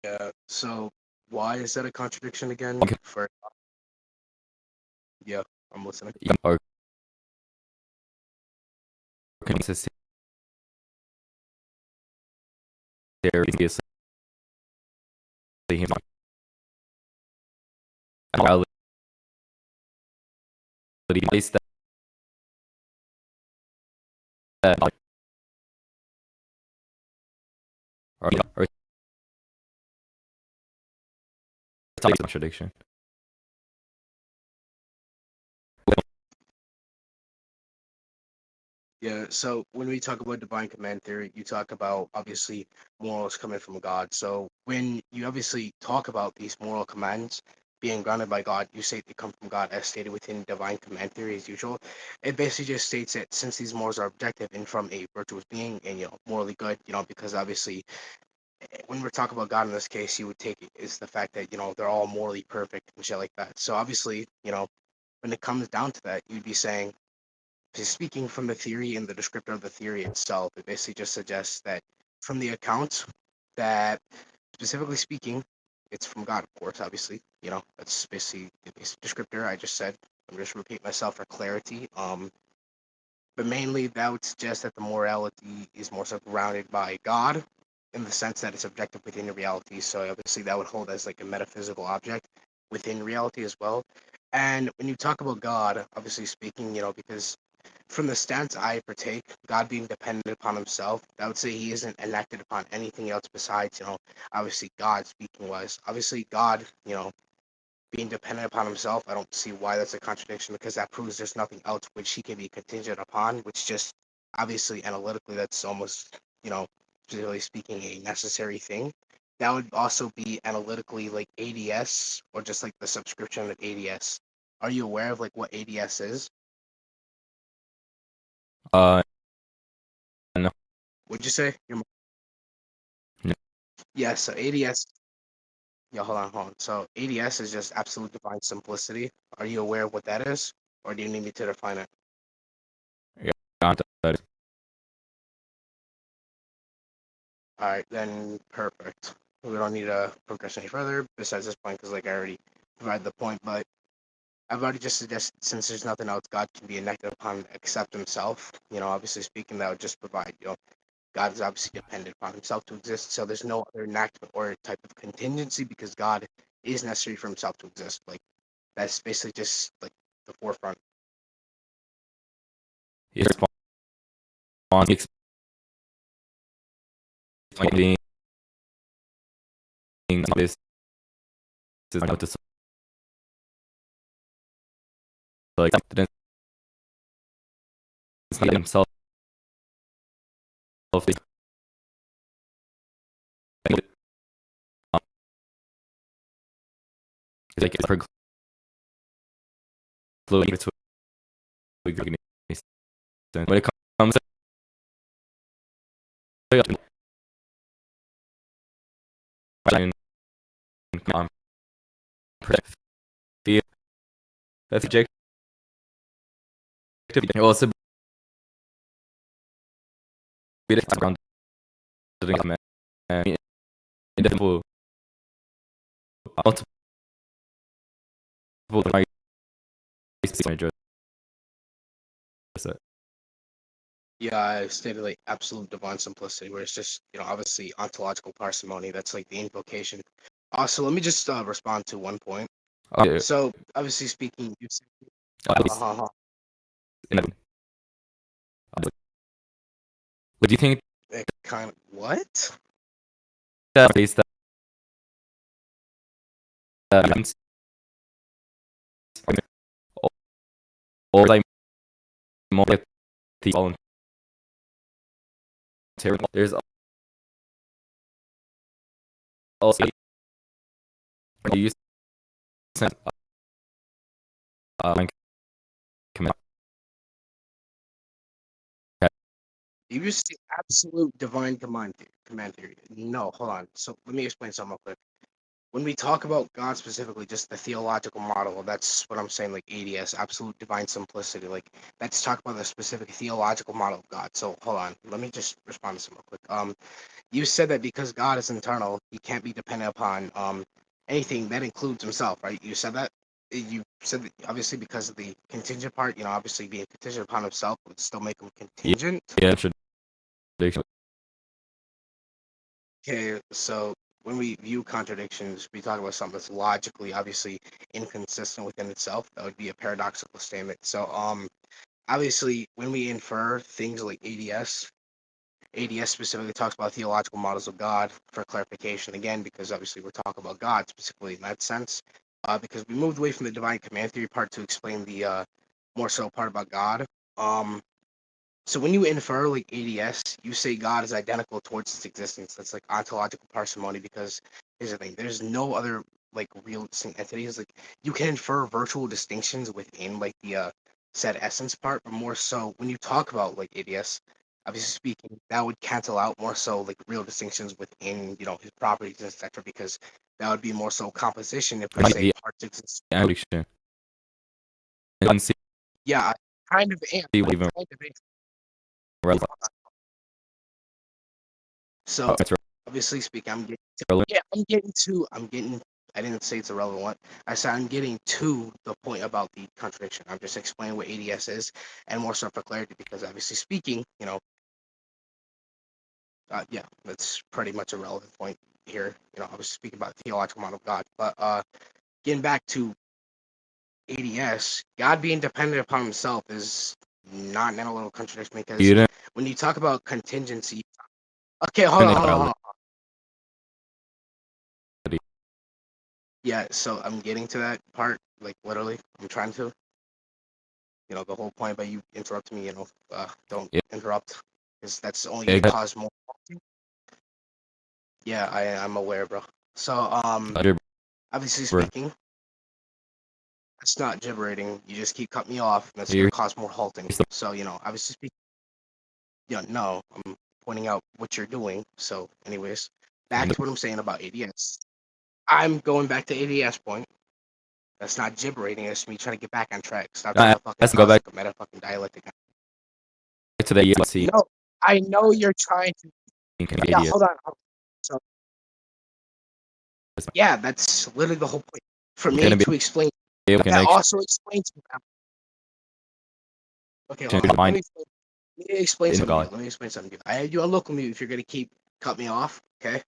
Yeah. So why is that a contradiction again? Okay. For yeah, I'm listening. Or consistency there previously him morality place that or it's a contradiction. Yeah, so when we talk about divine command theory, you talk about obviously morals coming from God. So when you obviously talk about these moral commands being grounded by God, you say they come from God as stated within divine command theory as usual. It basically just states that since these morals are objective and from a virtuous being and morally good, because obviously when we're talking about God in this case, you would take it is the fact that they're all morally perfect and shit like that. So obviously, when it comes down to that, you'd be saying speaking from the theory and the descriptor of the theory itself, it basically just suggests that from the account that specifically speaking, it's from God, of course, obviously. That's basically the basic descriptor I just said. I'm just repeating myself for clarity. But mainly that would suggest that the morality is more so grounded by God in the sense that it's objective within reality. So obviously that would hold as like a metaphysical object within reality as well. And when you talk about God, obviously speaking, because from the stance I partake, God being dependent upon himself, I would say he isn't enacted upon anything else besides, obviously God speaking wise. Obviously God, being dependent upon himself, I don't see why that's a contradiction because that proves there's nothing else which he can be contingent upon, which just obviously analytically that's almost, generally speaking, a necessary thing. That would also be analytically like ADS or just like the subscription of ADS. Are you aware of like what ADS is? Uh, no, Would you say? no. Yeah, so ADS, yeah, hold on. So ADS is just absolute divine simplicity. Are you aware of what that is? Or do you need me to define it? Yeah, that All right, then perfect. We don't need to progress any further besides this point because, like, I already provided the point. But I've already just suggested since there's nothing else God can be enacted upon except Himself. Obviously speaking, that would just provide. God is obviously dependent upon Himself to exist. So there's no other enactment or type of contingency because God is necessary for Himself to exist. Like that's basically just like the forefront. he responds explaining this is not to like didn't see himself like precluding to when it comes to um, the that's objective can also be around the and multiple devices address it. Yeah, I stated like absolute divine simplicity, where it's just obviously ontological parsimony. That's like the invocation. So let me just respond to one point. Okay, So obviously speaking, you said, at least uh-huh. in a, what do you think Kind of what? that base that means or like more like the voluntary there's also when you use like command You just say absolute divine command theory. No, hold on. So let me explain something real quick. when we talk about God specifically, just the theological model, that's what I'm saying, like ADS, absolute divine simplicity. Like, let's talk about the specific theological model of God. So hold on, let me just respond to some real quick. You said that because God is internal, he can't be dependent upon anything that includes himself, right? You said that. You said that obviously because of the contingent part, obviously being contingent upon himself would still make him Yeah, contingent. yeah, contradiction. Okay, so when we view contradictions, we talk about something that's logically, obviously, inconsistent within itself. That would be a paradoxical statement. So, obviously, when we infer things like ADS specifically talks about theological models of God for clarification again, because obviously we're talking about God specifically in that sense. Because we moved away from the divine command theory part to explain the more so part about God. Um, so when you infer like ADS, you say God is identical towards its existence. That's like ontological parsimony because here's the thing: there's no other like real distinct entities. Like you can infer virtual distinctions within like the said essence part, but more so when you talk about like ADS, obviously speaking, that would cancel out more so like real distinctions within his properties, etc. Because that would be more so composition if we say The parts exist. contradiction. I don't see Yeah, I kind of am. what even Kind of am. relevant. So It's obviously speaking, relevant. yeah, I'm getting I didn't say it's irrelevant. I said I'm getting to the point about the contradiction. I'm just explaining what ADS is and more so for clarity because obviously speaking, yeah, that's pretty much a relevant point here. I was speaking about the theological model of God. But getting back to ADS, God being dependent upon himself is not an analytical contradiction because You didn't when you talk about contingency, okay, hold on, hold on, hold on. Yeah, so I'm getting to that part, like literally, I'm trying to. The whole point about you interrupting me, don't yeah, interrupt, because that's only gonna yeah, cause more. Yeah, I'm aware, bro. So, other obviously bro. speaking, it's not gibberating. You just keep cutting me off, and that's You're gonna cause more halting. still So, obviously speaking, yeah, no, I'm pointing out what you're doing. So, anyways, back to what I'm saying about ADS. I'm going back to ADS point. That's not gibberating. It's me trying to get back on track. Stop trying to fucking let's go cause back like a meta fucking dialectic. to the ELC No, I know you're trying to. Yeah, idea. hold on. So, yeah, that's literally the whole point for It's me gonna be to explain. a That connection also explains. Okay, hold to on. find Let me explain in something to you. God. Let me explain something to you. I had you on local mute if you're gonna keep cut me off. Okay.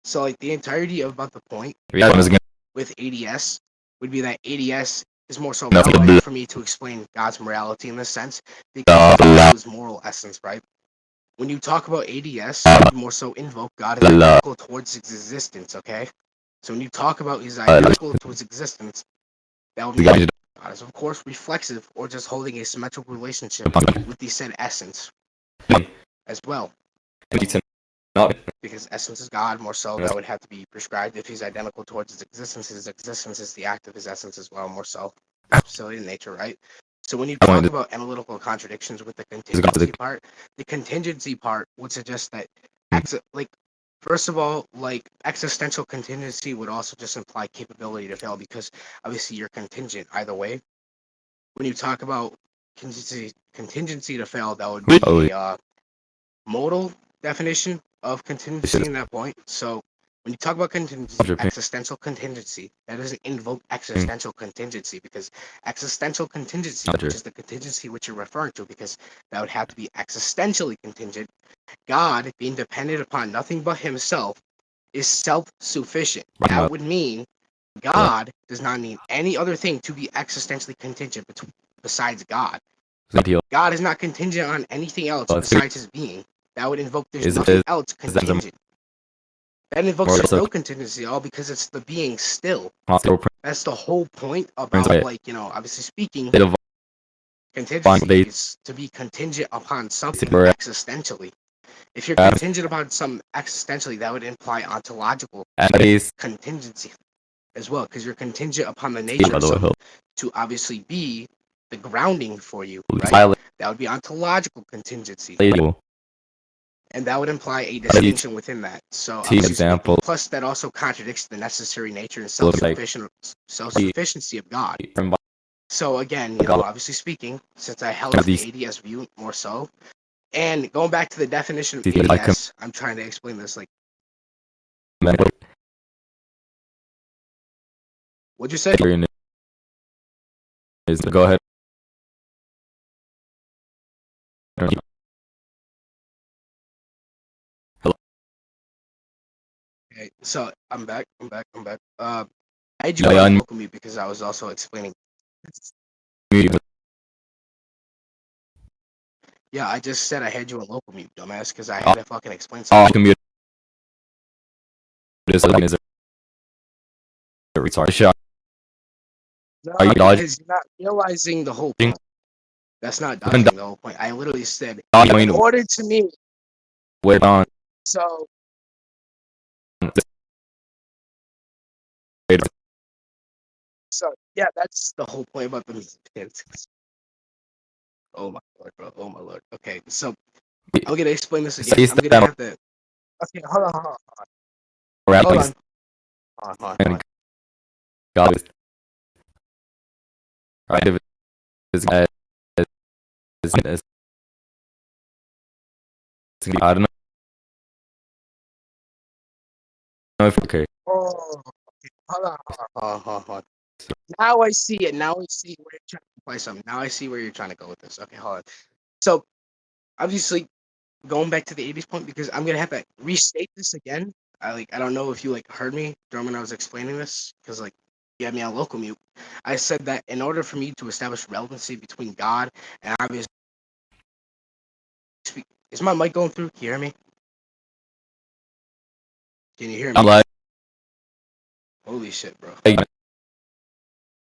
So like the entirety of about the point Yeah, once again, with ADS would be that ADS is more so nothing relevant but for me to explain God's morality in this sense because God was moral essence, right? When you talk about ADS, you more so invoke God as identical towards its existence, okay? So when you talk about his identical to his existence, that would mean God is of course reflexive or just holding a symmetrical relationship with the said essence as well. not Because essence is God, more so that would have to be prescribed if he's identical towards his existence. His existence is the act of his essence as well, more so facility in nature, right? So when you I talk wanted about analytical contradictions with the to go to the contingency part would suggest that the like first of all, like existential contingency would also just imply capability to fail because obviously you're contingent either way. When you talk about contingency to fail, that would oh, be a modal definition of this contingency is in that point. So when you talk about contingency, existential contingency, that doesn't invoke existential contingency because existential contingency, which is the contingency which you're referring to, because that would have to be existentially contingent. God, being dependent upon nothing but himself, is self-sufficient. That would mean God does not need any other thing to be existentially contingent besides God. God is not contingent on anything else besides his being. That would invoke there's nothing else contingent. That invokes there's no contingency at all because it's the being still. That's the whole point about like, obviously speaking, contingency is to be contingent upon something existentially. If you're contingent upon something existentially, that would imply ontological contingency as well, because you're contingent upon the nature of something to obviously be the grounding for you, right? That would be ontological contingency. and that would imply a distinction within that. So obviously speaking, example plus that also contradicts the necessary nature and look like self-sufficiency of God. from So again, God obviously speaking, since I held to the these ADS view more so, and going back to the definition of like ADS, I'm trying to explain this. Like, command what'd you say? is go ahead. Okay, so I'm back. I'm back. I'm back. I had you Yeah, on I local mute because I was also explaining. unmute. Yeah, I just said I had you on local mute, dumbass, because I had to fucking explain Oh, something. I can mute this. Is a retard. Shit, No, are you dodging? because you're not realizing the whole point. That's not I've been dodging the whole point. I literally said, in dodging order to me, way on. so so yeah, that's the whole point about the music. Oh my lord, bro. Oh my lord. Okay, so I'm gonna explain this again. Say I'm gonna that have to. Okay, around hold like on, hold on. God is right. Is I don't know if okay. Oh, hold on. Now I see it. Now I see where you're trying to play something. Now I see where you're trying to go with this. Okay, hold on. So obviously going back to the 80s point because I'm gonna have to restate this again. I don't know if you like heard me during when I was explaining this because like you had me on local mute. I said that in order for me to establish relevancy between God and obviously, is my mic going through? Can you hear me? Can you hear I'm me? like Holy shit, bro.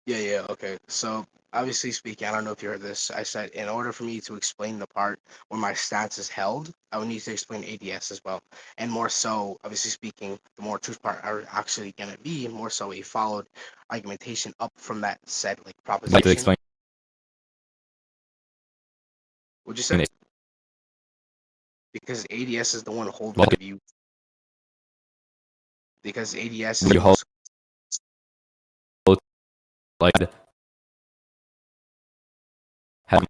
Yeah, okay. So, obviously speaking, I don't know if you heard this. I said in order for me to explain the part where my stance is held, I would need to explain ADS as well. And more so, obviously speaking, the more truth part are actually going to be more so a followed argumentation up from that said like like to proposition. explain Would you say? it. Because ADS is the one holding Like the view. Because ADS is you the hold most. like have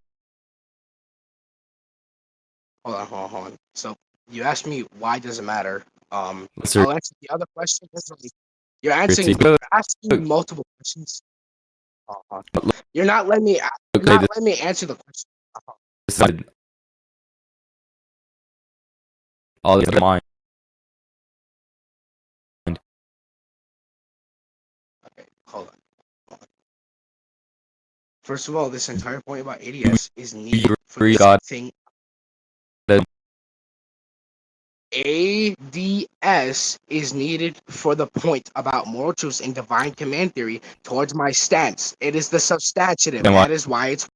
Hold on. So you asked me why does it matter? lesser I'll answer the other question. You're critique. answering. You're asking me multiple questions. Uh-huh. You're not letting me. You're Okay, not this letting me answer the question. Uh-huh. is all this mind. Okay, hold on. First of all, this entire point about You ADS is needed for agree, this God, thing. that ADS is needed for the point about moral truths and divine command theory towards my stance. It is the substantive. then why That is why it's.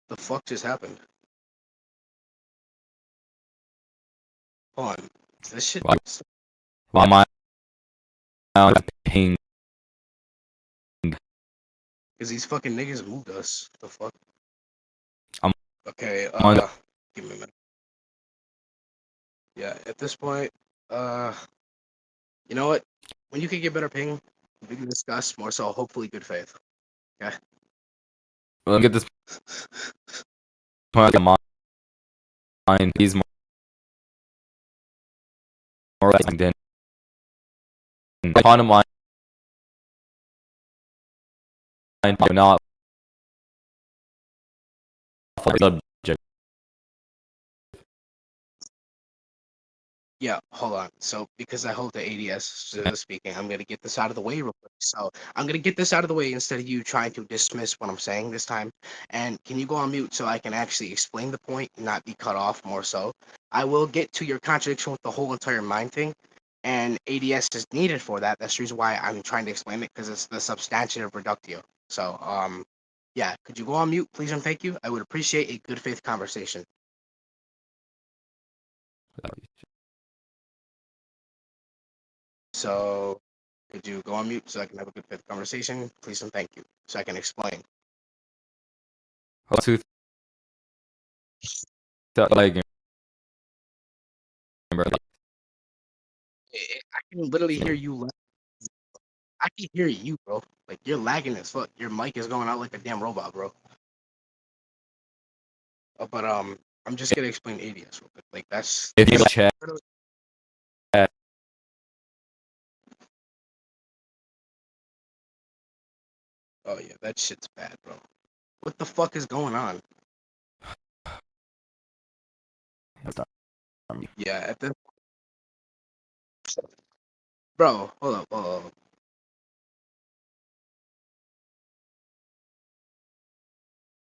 The fuck just happened? Hold on. This shit. why am I paying? Because these fucking niggas moved us. The fuck? I'm Okay, on give me a minute. Yeah, at this point, uh, you know what? When you can get better ping, we can discuss more so hopefully good faith. Okay. look at this point of mine. He's more like than upon mine. Not subject. Yeah, hold on. So because I hold the ADS speaking, I'm gonna get this out of the way real quick. So I'm gonna get this out of the way instead of you trying to dismiss what I'm saying this time. And can you go on mute so I can actually explain the point and not be cut off more so? I will get to your contradiction with the whole entire mind thing, and ADS is needed for that. That's the reason why I'm trying to explain it because it's the substantive reductio. So yeah, could you go on mute, please and thank you? I would appreciate a good faith conversation. So could you go on mute so I can have a good faith conversation, please and thank you, so I can explain. Two like bro. I can literally hear you. I can hear you, bro. Like you're lagging as fuck. Your mic is going out like a damn robot, bro. But I'm just gonna explain ADS real quick. Like that's If you chat, oh yeah, that shit's bad, bro. What the fuck is going on? Yeah, at the bro, hold up.